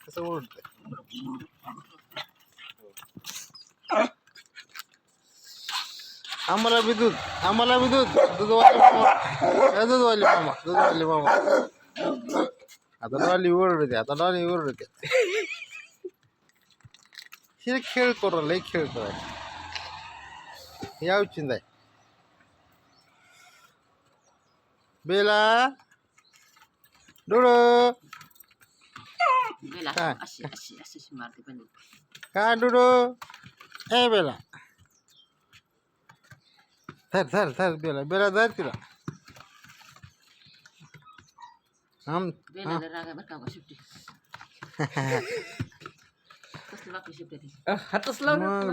कसं ओरडते आम्हाला बी दूध दूधवाले मामा आता डॉली ओरडते हे खेळ करू लय खेळ कराय याव चिंदाय बेला डोळो काय डोडो ए बेला धर बेला धर तिला मग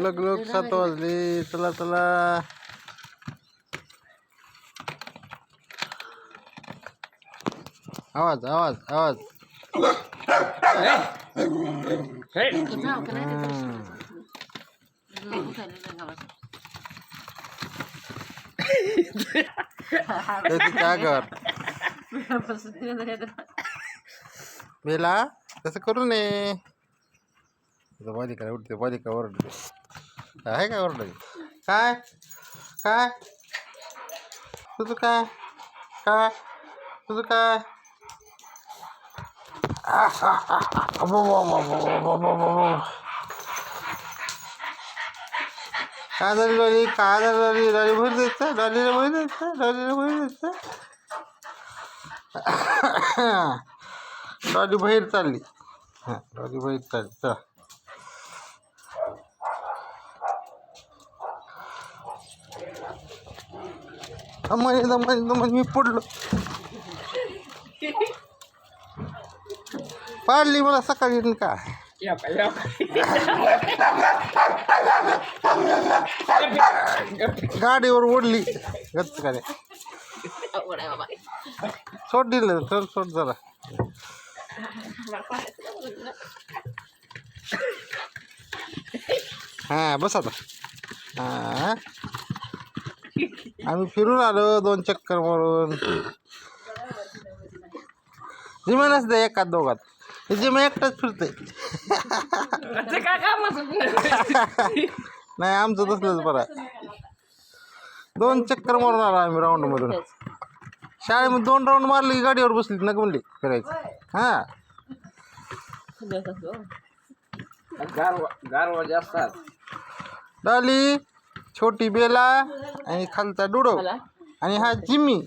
लग 7 वाजले चला आवाज काय कर बेला तसं करू नये बालिका ओरडते आहे काय ओरडते काय तुझं काय काय झाली डॉली भर द्यायचं डॉली बाहेर चालली चला मी पडलो पाडली मला सकाळी का गाडीवर ओढली गच्च काय सोड दिलं सोड जरा हा बस आता हा आम्ही फिरून आलो 2 चक्कर मारून जिमेनच दे एकात दोघात जिमे एकटाच फिरते नाही आमचं तसलंच बरं 2 चक्कर मारून आलो आम्ही राऊंड मधून शाळेमध्ये 2 राऊंड मारले की गाडीवर बसली नका म्हणली फिरायचं हा गारवा जास्त डॉली छोटी बेला आणि खालचा डुडो आणि हा जिमी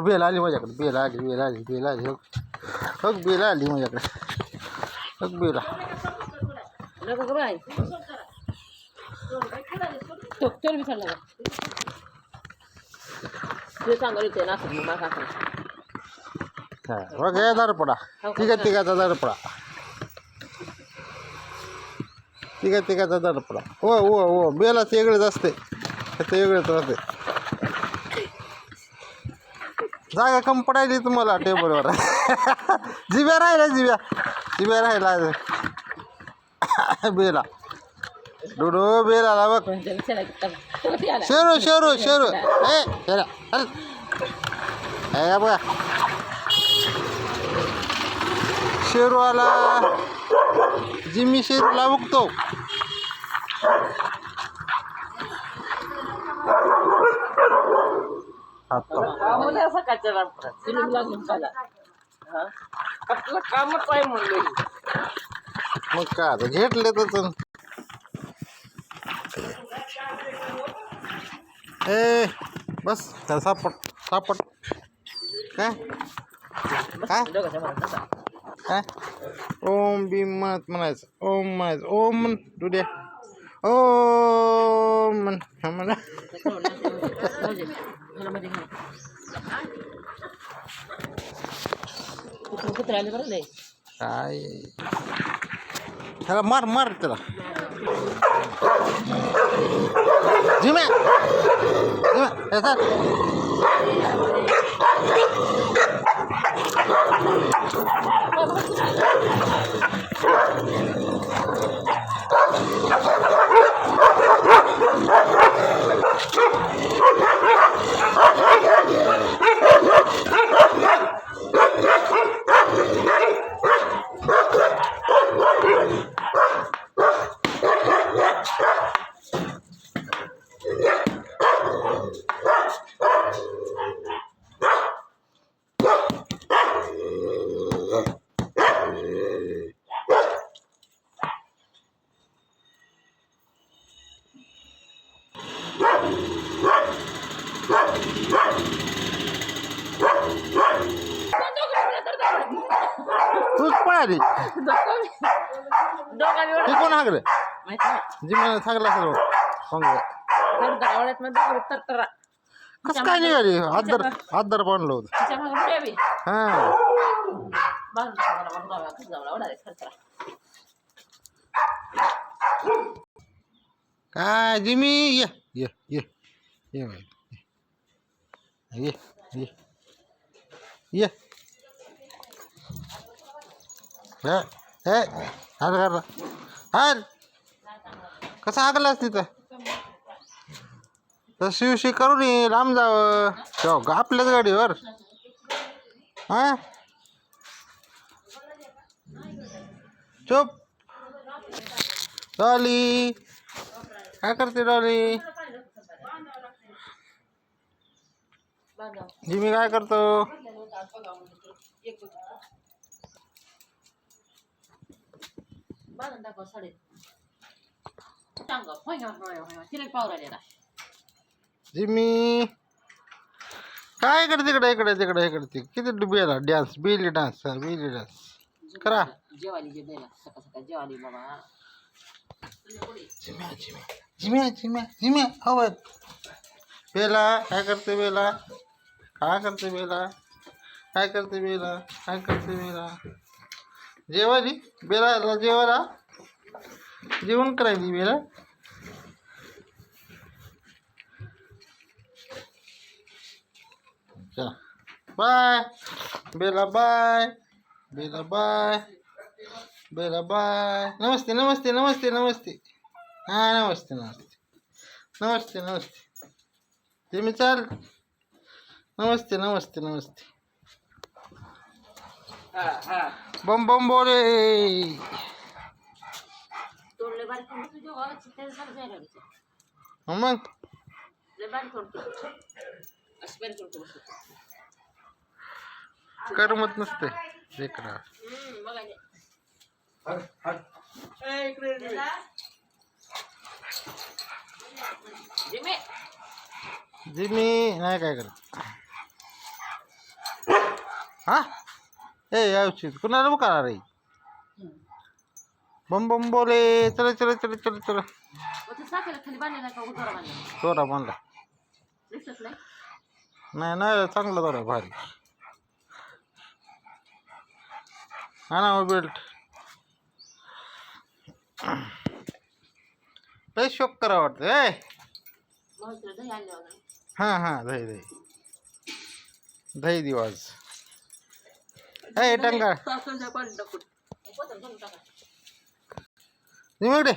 बेला आली माझ्याकडे बेला आली हो बेला आली माझ्याकडे हो बेला बघ हे दारपडा तिघाचा दारपडा हो बेलाच वेगळंच असते त्याचं वेगळंच राहते जागा कम पडायली तुम्हाला टेबलवर जिब्या राहिला बेला डुडो बेला बघ शेरू ए शेरा हे बघा शेरू आला जिम्मी शेरूला बघतो कामच आहे म्हणलं मग काय आता घेतले तर ए बस त्याला सापट काय ओम भीम म्हणायचं ओम म्हण दुड्या ओम म्हणा काय त्याला मार त्याला जिम्या तूच पळाली दोघांनी ते कोण हागलं माहित नाही जिम्याला थागला असेल बघ आवडत मध्ये तर कसं काय निघाली आदर बांधलं होतं तिच्या मागे पुढे बी हां काय जिमी ये ये ये ये बाई. ये ये ये हाल कर हाल कसं हागलास तिथं तर शिवशी करून ये लांब जावं तेव्हा आपल्याच गाडीवर हां चुप डॉली काय करते डॉली जिमी काय करतो जिमी काय इकडे तिकडे इकडे तिकडे इकडे किती डुबियाला डान्स बेली डान्स करा जेवाली जे बेला सकाळ सकाळ जेवाली बाबा जिम्या जिम्या जिम्या जिम्या जिम्या हवं बेला काय करते बेला काय करते बेला काय करते बेला काय करते बेला जेवाली बेला जेवायला जेवण करायची बेला चला bye Bela bye Bela bye Bela bye नमस्ते नमस्ते नमस्ते नमस्ते हां नमस्ते नमस्ते नमस्ते नमस्ते जिमी चाल नमस्ते नमस्ते नमस्ते बम बम बोले मग करमत नसते लेकरा जिमी नाही काय करत हा ए यावची कुणाला बुका रे बम बम बोले चला चला चला चला चला दोरा बांधला नाही नाही चांगला दोरा भारी हा ना बेल्ट लय शोक करा वाटतं ए हां हां दही दही दही दिवाज ए टंगा निमडे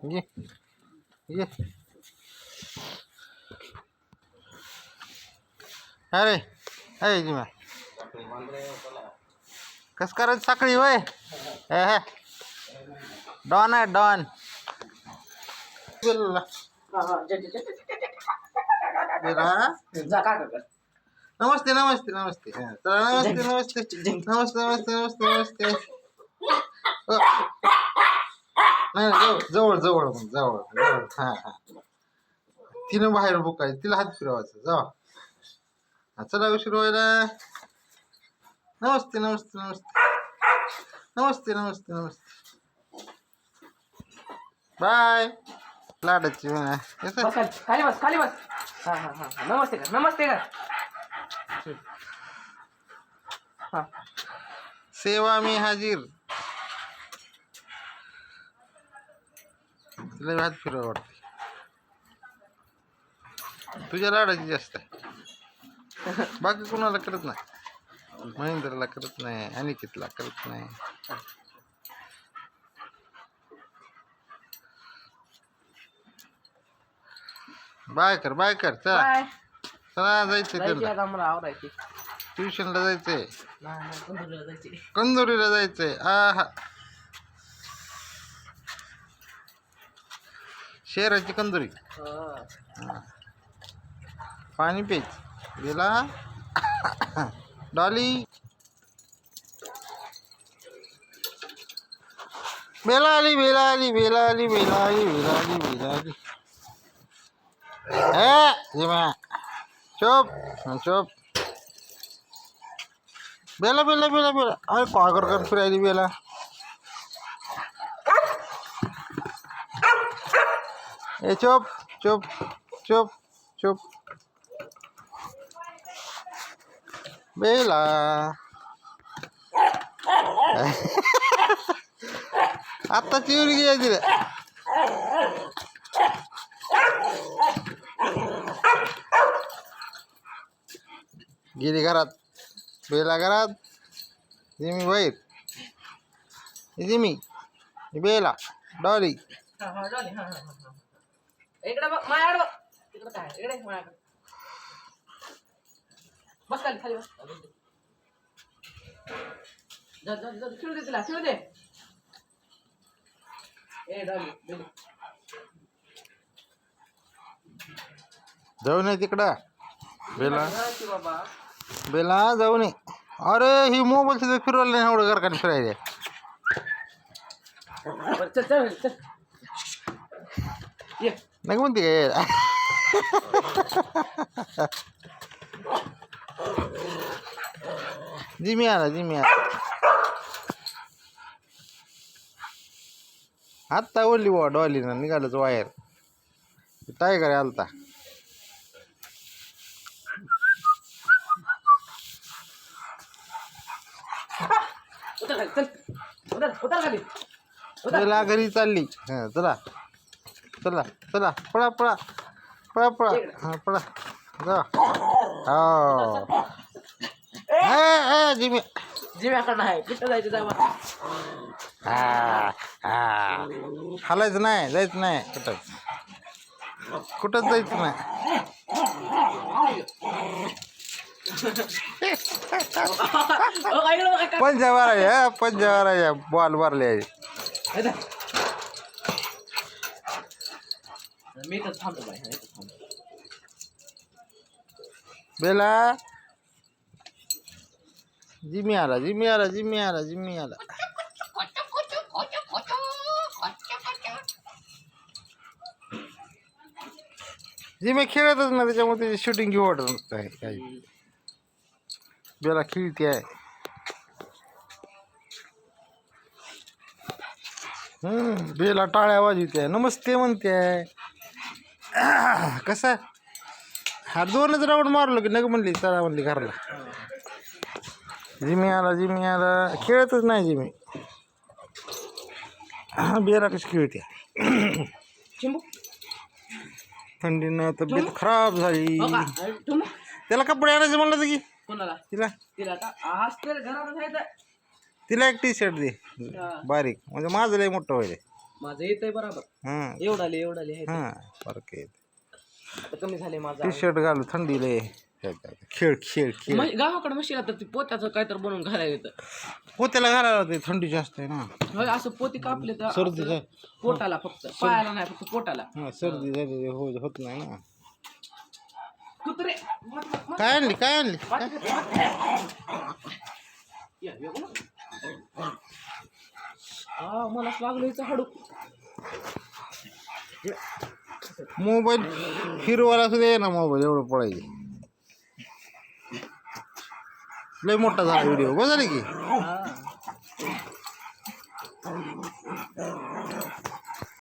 ये ये अरे अरे जिमा कस करायचं साखळी वय डॉन आहे डॉन नमस्ते नमस्ते नमस्ते नमस्ते नमस्ते नमस्ते नमस्ते नमस्ते नमस्ते नाही जवळ जवळ जवळ जवळ हां हां तिनं बाहेर बुकायचं तिला हात फिरवायचं जावा चला उशीर व्हायला नमस्ते नमस्ते नमस्ते नमस्ते नमस्ते नमस्ते बाय लाडाची खाली बस खाली बस हा हा हा नमस्ते कर नमस्ते कर हा सेवा मी हाजीर तिला हात फिरवा वाटते तुझ्या लाडाची जास्त आहे बाकी कोणाला करत नाही महेंद्रला करत नाही अनिकेतला करत नाही बाय कर चला चला जायचं त्यांना ट्युशनला जायचंय कंदुरीला जायचंय आहा शेराची कंदुरी पाणी पेच गेला डॉली बेला आली बेला आली बेला आली बेला आली बेला आली बेला आली चुप चुप बेला बेला बेला बेला अरे काय कर फिरायली बेला ए चुप चुप चुप चुप बेला आता चिवरी घ्यायची रे गेली घरात बेला घरात जिमी बाहेर जिमी बेला डॉली हा डॉली हा इकडे बघ माझ्याकडे बघ तिकडे काय इकडे माझ्याकडे बस खाली खाली बस जा जा जा खेळू दे तिला खेळू दे ए डॉली बेली जाऊ नये तिकडं बेला बाबा बेला जाऊ नये अरे ही मोबाईल तिथं फिरवलं नाही एवढं घरकाने फिरायला चल चल चल ये नाही म्हणते काय जिमी आला आत्ता ओढली बुवा डॉलीनं निघालच वायर टायगर आलता उतर खाली चल उतर खाली बेला घरी चालली हां चला चला चला पळा पळा पळा पळा हां पळा जा हो जिमी जिम्याकडनं आहे कुठं जायचं जावा हा हा हालायचं नाही जायचं नाही कुठंच जायचं नाही पंजा मारायच्या बॉल मारले मी तर थांबतो बाई मी तर थांबतो बेला जिमी आला जिमी खेळतच ना त्याच्यामुळे त्याची शूटिंग घेऊ वाटत आहे काही बेला खेळते आहे बेला टाळ्या वाजवते नमस्ते म्हणते कसं हा 2च राऊंड मारलो की नग म्हणली चला म्हणली घरला जिमी आला खेळतच नाही जिमी बेला कशी खेळते चिंबू थंडीनं तब्येत खराब झाली हो का तुम्ही त्याला कपडे आणायचं म्हणलं होतं की कोणाला तिला तिला का आज तर घरात जायचं तिला एक टी शर्ट दे हा. बारीक म्हणजे माझं लय मोठं होईल माझं येतंय बरोबर हां एवढाले आहे हां फरक आहे आता कमी झाले माझं टी शर्ट घालू थंडी लय खेळ खेळ खेळ गावाकडे म्हशीला तर ते पोत्याचं काय तर बनवून घालायला येतं पोत्याला घालायला होते थंडी जास्त आहे ना होय असं पोती कापले तर सर्दी असं पोटाला फक्त पायाला नाही फक्त पोटाला हां सर्दी झाली होत नाही ना कुत्रे काय आणली मला लागलं हिचं हाडू मोबाईल फिरवायला सुद्धा ये ना मोबाईल एवढं पळायचे लय मोठा झाला व्हिडिओ बघ झाली की